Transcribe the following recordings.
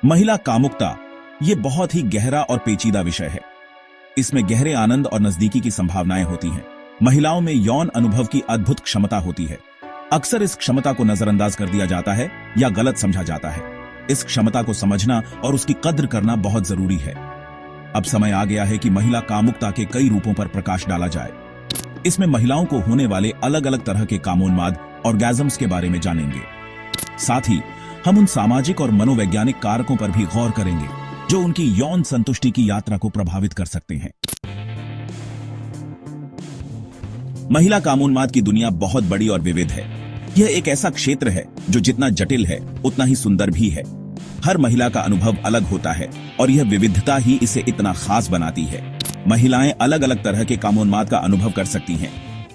महिला कामुकता ये बहुत ही गहरा और पेचीदा विषय है। इसमें गहरे आनंद और नजदीकी की संभावनाएं होती हैं। महिलाओं में यौन अनुभव की अद्भुत क्षमता होती है। अक्सर इस क्षमता को नजरअंदाज कर दिया जाता है या गलत समझा जाता है। इस क्षमता को समझना और उसकी कद्र करना बहुत जरूरी है। अब समय आ गया है कि महिला कामुकता के कई रूपों पर प्रकाश डाला जाए। इसमें महिलाओं को होने वाले अलग अलग तरह के कामोन्माद ऑर्गेजम्स के बारे में जानेंगे। साथ ही हम उन सामाजिक और मनोवैज्ञानिक कारकों पर भी गौर करेंगे जो उनकी यौन संतुष्टि की यात्रा को प्रभावित कर सकते हैं। महिला कामोन्माद की दुनिया बहुत बड़ी और विविध है। यह एक ऐसा क्षेत्र है जो जितना जटिल है उतना ही सुंदर भी है। हर महिला का अनुभव अलग होता है और यह विविधता ही इसे इतना खास बनाती है। महिलाएं अलग अलग तरह के कामोन्माद का अनुभव कर सकती हैं।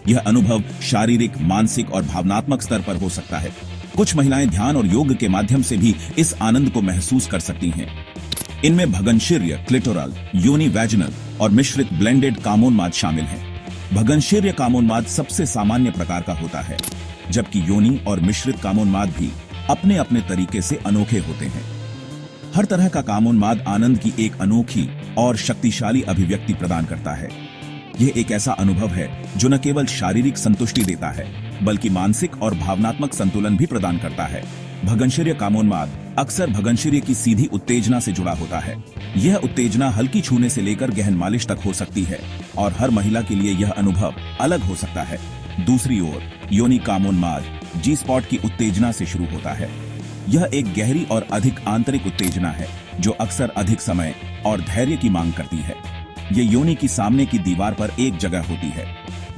यह अनुभव शारीरिक, मानसिक और भावनात्मक स्तर पर हो सकता है। कुछ महिलाएं ध्यान और योग के माध्यम से भी इस आनंद को महसूस कर सकती हैं। इनमें भगनशीर्य, क्लिटोरल, योनि वैजिनल और मिश्रित ब्लेंडेड कामोन्माद शामिल हैं। भगनशीर्य कामोन्माद सबसे सामान्य प्रकार का होता है, जबकि योनि और मिश्रित कामोन्माद भी अपने अपने तरीके से अनोखे होते हैं। हर तरह का कामोन्माद आनंद की एक अनोखी और शक्तिशाली अभिव्यक्ति प्रदान करता है। यह एक ऐसा अनुभव है जो न केवल शारीरिक संतुष्टि देता है बल्कि मानसिक और भावनात्मक संतुलन भी प्रदान करता है। भगनशीर्य कामोन्माद अक्सर भगनशीर्य की सीधी उत्तेजना से जुड़ा होता है। यह उत्तेजना हल्की छूने से लेकर गहन मालिश तक हो सकती है और हर महिला के लिए यह अनुभव अलग हो सकता है। दूसरी ओर योनि कामोन्माद जी स्पॉट की उत्तेजना से शुरू होता है। यह एक गहरी और अधिक आंतरिक उत्तेजना है जो अक्सर अधिक समय और धैर्य की मांग करती है। यह योनि की सामने की दीवार पर एक जगह होती है।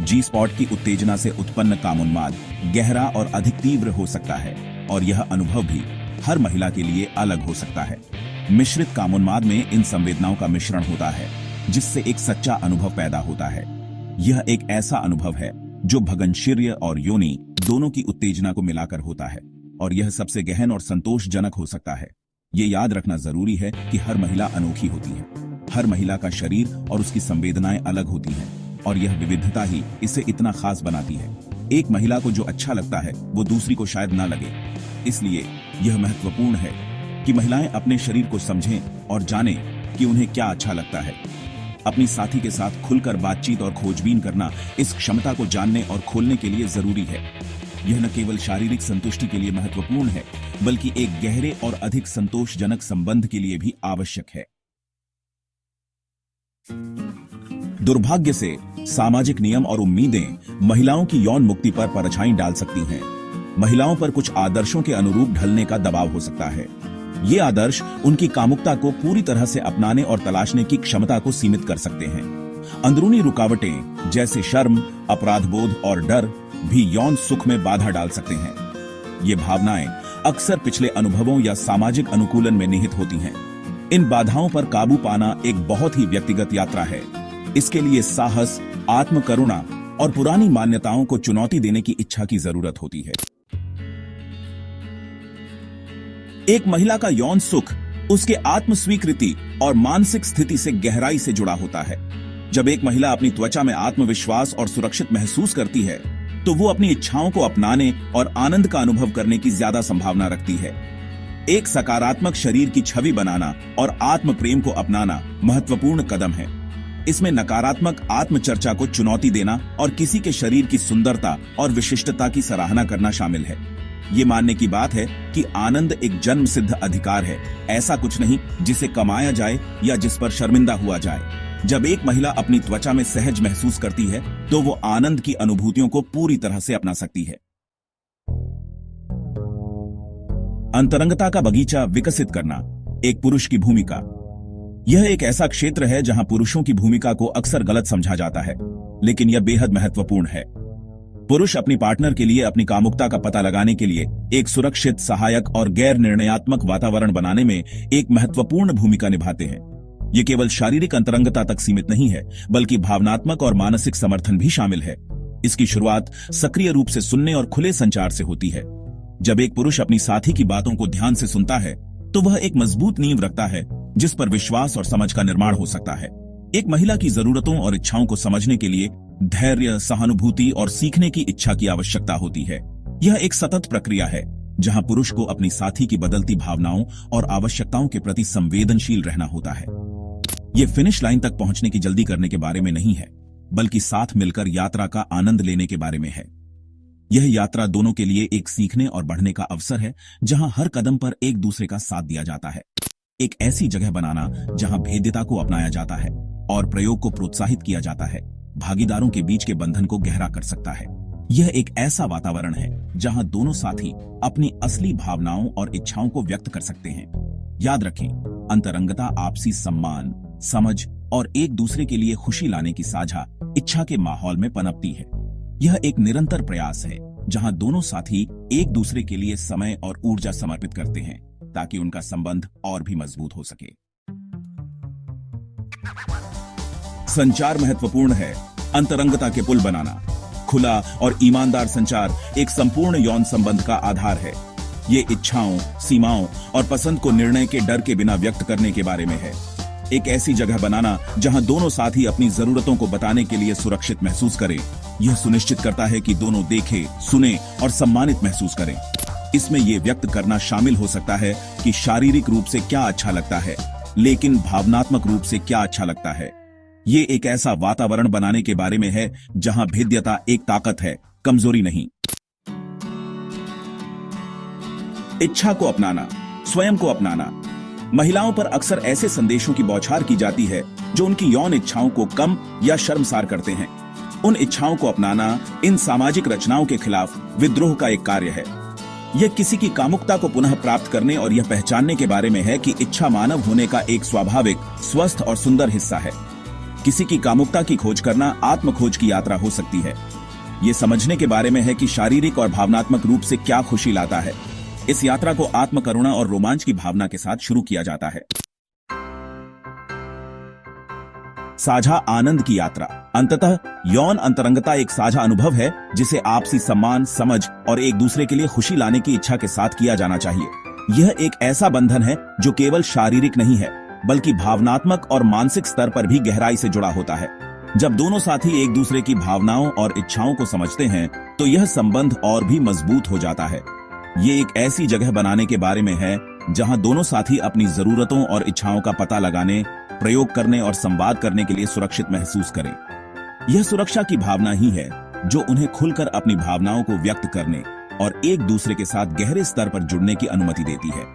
जी स्पॉट की उत्तेजना से उत्पन्न कामोन्माद गहरा और अधिक तीव्र हो सकता है और यह अनुभव भी हर महिला के लिए अलग हो सकता है। मिश्रित कामोन्माद में इन संवेदनाओं का मिश्रण होता है जिससे एक सच्चा अनुभव पैदा होता है। यह एक ऐसा अनुभव है जो भगनशीर्य और योनि दोनों की उत्तेजना को मिलाकर होता है और यह सबसे गहन और संतोषजनक हो सकता है। ये याद रखना जरूरी है कि हर महिला अनोखी होती है। हर महिला का शरीर और उसकी संवेदनाएं अलग होती हैं और यह विविधता ही इसे इतना खास बनाती है। एक महिला को जो अच्छा लगता है वो दूसरी को शायद ना लगे। इसलिए यह महत्वपूर्ण है कि महिलाएं अपने शरीर को समझें और जानें कि उन्हें क्या अच्छा लगता है। अपनी साथी के साथ खुलकर बातचीत और खोजबीन करना इस क्षमता को जानने और खोलने के लिए जरूरी है। यह न केवल शारीरिक संतुष्टि के लिए महत्वपूर्ण है बल्कि एक गहरे और अधिक संतोषजनक संबंध के लिए भी आवश्यक है। दुर्भाग्य से सामाजिक नियम और उम्मीदें महिलाओं की यौन मुक्ति पर परछाई डाल सकती हैं। महिलाओं पर कुछ आदर्शों के अनुरूप ढलने का दबाव हो सकता है। ये आदर्श उनकी कामुकता को पूरी तरह से अपनाने और तलाशने की क्षमता को सीमित कर सकते हैं। अंदरूनी रुकावटें जैसे शर्म, अपराधबोध और डर भी यौन सुख में बाधा डाल सकते हैं। ये भावनाएं अक्सर पिछले अनुभवों या सामाजिक अनुकूलन में निहित होती हैं। इन बाधाओं पर काबू पाना एक बहुत ही व्यक्तिगत यात्रा है। इसके लिए साहस, आत्मकरुणा और पुरानी मान्यताओं को चुनौती देने की इच्छा की जरूरत होती है। एक महिला का यौन सुख उसके आत्म स्वीकृति और मानसिक स्थिति से गहराई से जुड़ा होता है। जब एक महिला अपनी त्वचा में आत्मविश्वास और सुरक्षित महसूस करती है तो वो अपनी इच्छाओं को अपनाने और आनंद का अनुभव करने की ज्यादा संभावना रखती है। एक सकारात्मक शरीर की छवि बनाना और आत्म प्रेम को अपनाना महत्वपूर्ण कदम है। इसमें नकारात्मक आत्मचर्चा को चुनौती देना और किसी के शरीर की सुंदरता और विशिष्टता की सराहना करना शामिल है। ये मानने की बात है कि आनंद एक जन्म सिद्ध अधिकार है, ऐसा कुछ नहीं जिसे कमाया जाए या जिस पर शर्मिंदा हुआ जाए। जब एक महिला अपनी त्वचा में सहज महसूस करती है तो वो आनंद की अनुभूतियों को पूरी तरह से अपना सकती है। अंतरंगता का बगीचा विकसित करना, एक पुरुष की भूमिका। यह एक ऐसा क्षेत्र है जहां पुरुषों की भूमिका को अक्सर गलत समझा जाता है, लेकिन यह बेहद महत्वपूर्ण है। पुरुष अपनी पार्टनर के लिए अपनी कामुकता का पता लगाने के लिए एक सुरक्षित, सहायक और गैर निर्णयात्मक वातावरण बनाने में एक महत्वपूर्ण भूमिका निभाते हैं। ये केवल शारीरिक अंतरंगता तक सीमित नहीं है बल्कि भावनात्मक और मानसिक समर्थन भी शामिल है। इसकी शुरुआत सक्रिय रूप से सुनने और खुले संचार से होती है। जब एक पुरुष अपनी साथी की बातों को ध्यान से सुनता है तो वह एक मजबूत नींव रखता है जिस पर विश्वास और समझ का निर्माण हो सकता है। एक महिला की जरूरतों और इच्छाओं को समझने के लिए धैर्य, सहानुभूति और सीखने की इच्छा की आवश्यकता होती है। यह एक सतत प्रक्रिया है जहां पुरुष को अपनी साथी की बदलती भावनाओं और आवश्यकताओं के प्रति संवेदनशील रहना होता है। ये फिनिश लाइन तक पहुंचने की जल्दी करने के बारे में नहीं है, बल्कि साथ मिलकर यात्रा का आनंद लेने के बारे में है। यह यात्रा दोनों के लिए एक सीखने और बढ़ने का अवसर है, जहां हर कदम पर एक दूसरे का साथ दिया जाता है। एक ऐसी जगह बनाना जहां भेद्यता को अपनाया जाता है और प्रयोग को प्रोत्साहित किया जाता है, भागीदारों के बीच के बंधन को गहरा कर सकता है। यह एक ऐसा वातावरण है जहां दोनों साथी अपनी असली भावनाओं और इच्छाओं को व्यक्त कर सकते हैं। याद रखें, अंतरंगता आपसी सम्मान, समझ और एक दूसरे के लिए खुशी लाने की साझा इच्छा के माहौल में पनपती है। यह एक निरंतर प्रयास है जहां दोनों साथी एक दूसरे के लिए समय और ऊर्जा समर्पित करते हैं ताकि उनका संबंध और भी मजबूत हो सके। संचार महत्वपूर्ण है। अंतरंगता के पुल बनाना। खुला और ईमानदार संचार एक संपूर्ण यौन संबंध का आधार है। ये इच्छाओं, सीमाओं और पसंद को निर्णय के डर के बिना व्यक्त करने के बारे में है। एक ऐसी जगह बनाना जहां दोनों साथी अपनी जरूरतों को बताने के लिए सुरक्षित महसूस करें। यह सुनिश्चित करता है कि दोनों देखें, सुने और सम्मानित महसूस करें। इसमें यह व्यक्त करना शामिल हो सकता है कि शारीरिक रूप से क्या अच्छा लगता है, लेकिन भावनात्मक रूप से क्या अच्छा लगता है। ये एक ऐसा वातावरण बनाने के बारे में है जहां भेद्यता एक ताकत है, कमजोरी नहीं। इच्छा को अपनाना, स्वयं को अपनाना। महिलाओं पर अक्सर ऐसे संदेशों की बौछार की जाती है जो उनकी यौन इच्छाओं को कम या शर्मसार करते हैं। उन इच्छाओं को अपनाना इन सामाजिक रचनाओं के खिलाफ विद्रोह का एक कार्य है। यह किसी की कामुकता को पुनः प्राप्त करने और यह पहचानने के बारे में है कि इच्छा मानव होने का एक स्वाभाविक, स्वस्थ और सुंदर हिस्सा है। किसी की कामुकता की खोज करना आत्म खोज की यात्रा हो सकती है। ये समझने के बारे में है कि शारीरिक और भावनात्मक रूप से क्या खुशी लाता है। इस यात्रा को आत्म करुणा और रोमांच की भावना के साथ शुरू किया जाता है। साझा आनंद की यात्रा। अंततः यौन अंतरंगता एक साझा अनुभव है जिसे आपसी सम्मान, समझ और एक दूसरे के लिए खुशी लाने की इच्छा के साथ किया जाना चाहिए। यह एक ऐसा बंधन है जो केवल शारीरिक नहीं है, बल्कि भावनात्मक और मानसिक स्तर पर भी गहराई से जुड़ा होता है। जब दोनों साथी एक दूसरे की भावनाओं और इच्छाओं को समझते हैं तो यह संबंध और भी मजबूत हो जाता है। ये एक ऐसी जगह बनाने के बारे में है जहां दोनों साथी अपनी जरूरतों और इच्छाओं का पता लगाने, प्रयोग करने और संवाद करने के लिए सुरक्षित महसूस करें। यह सुरक्षा की भावना ही है जो उन्हें खुलकर अपनी भावनाओं को व्यक्त करने और एक दूसरे के साथ गहरे स्तर पर जुड़ने की अनुमति देती है।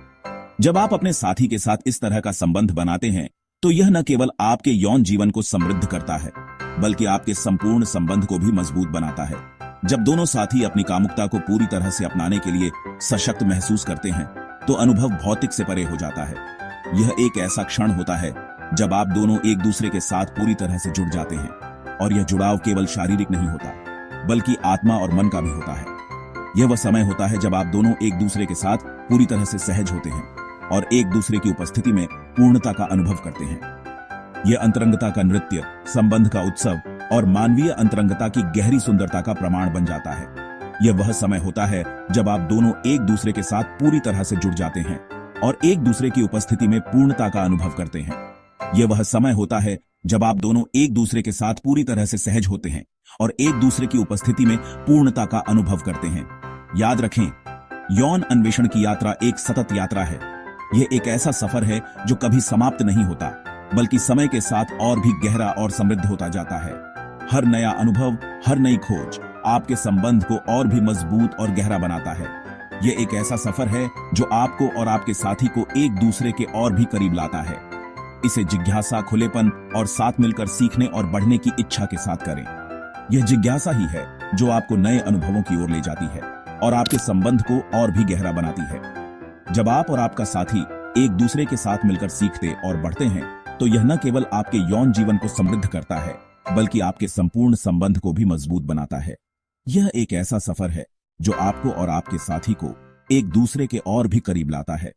जब आप अपने साथी के साथ इस तरह का संबंध बनाते हैं तो यह न केवल आपके यौन जीवन को समृद्ध करता है, बल्कि आपके संपूर्ण संबंध को भी मजबूत बनाता है। जब दोनों साथी अपनी कामुकता को पूरी तरह से अपनाने के लिए सशक्त महसूस करते हैं तो अनुभव भौतिक से परे हो जाता है। यह एक ऐसा क्षण होता है जब आप दोनों एक दूसरे के साथ पूरी तरह से जुड़ जाते हैं, और यह जुड़ाव केवल शारीरिक नहीं होता, बल्कि आत्मा और मन का भी होता है। यह वह समय होता है जब आप दोनों एक दूसरे के साथ पूरी तरह से सहज होते हैं और एक दूसरे की उपस्थिति में पूर्णता का अनुभव करते हैं। यह अंतरंगता का नृत्य, संबंध का उत्सव और मानवीय अंतरंगता की गहरी सुंदरता का प्रमाण बन जाता है। यह वह समय होता है जब आप दोनों एक दूसरे के साथ पूरी तरह से जुड़ जाते हैं और एक दूसरे की उपस्थिति में पूर्णता का अनुभव करते हैं। यह वह समय होता है जब आप दोनों एक दूसरे के साथ पूरी तरह से सहज होते हैं और एक दूसरे की उपस्थिति में पूर्णता का अनुभव करते हैं। याद रखें, यौन अन्वेषण की यात्रा एक सतत यात्रा है। यह एक ऐसा सफर है जो कभी समाप्त नहीं होता, बल्कि समय के साथ और भी गहरा और समृद्ध होता जाता है। हर नया अनुभव, हर नई खोज आपके संबंध को और भी मजबूत और गहरा बनाता है। यह एक ऐसा सफर है जो आपको और आपके साथी को एक दूसरे के और भी करीब लाता है। इसे जिज्ञासा, खुलेपन और साथ मिलकर सीखने और बढ़ने की इच्छा के साथ करें। यह जिज्ञासा ही है जो आपको नए अनुभवों की ओर ले जाती है और आपके संबंध को और भी गहरा बनाती है। जब आप और आपका साथी एक दूसरे के साथ मिलकर सीखते और बढ़ते हैं तो यह न केवल आपके यौन जीवन को समृद्ध करता है, बल्कि आपके संपूर्ण संबंध को भी मजबूत बनाता है। यह एक ऐसा सफर है जो आपको और आपके साथी को एक दूसरे के और भी करीब लाता है।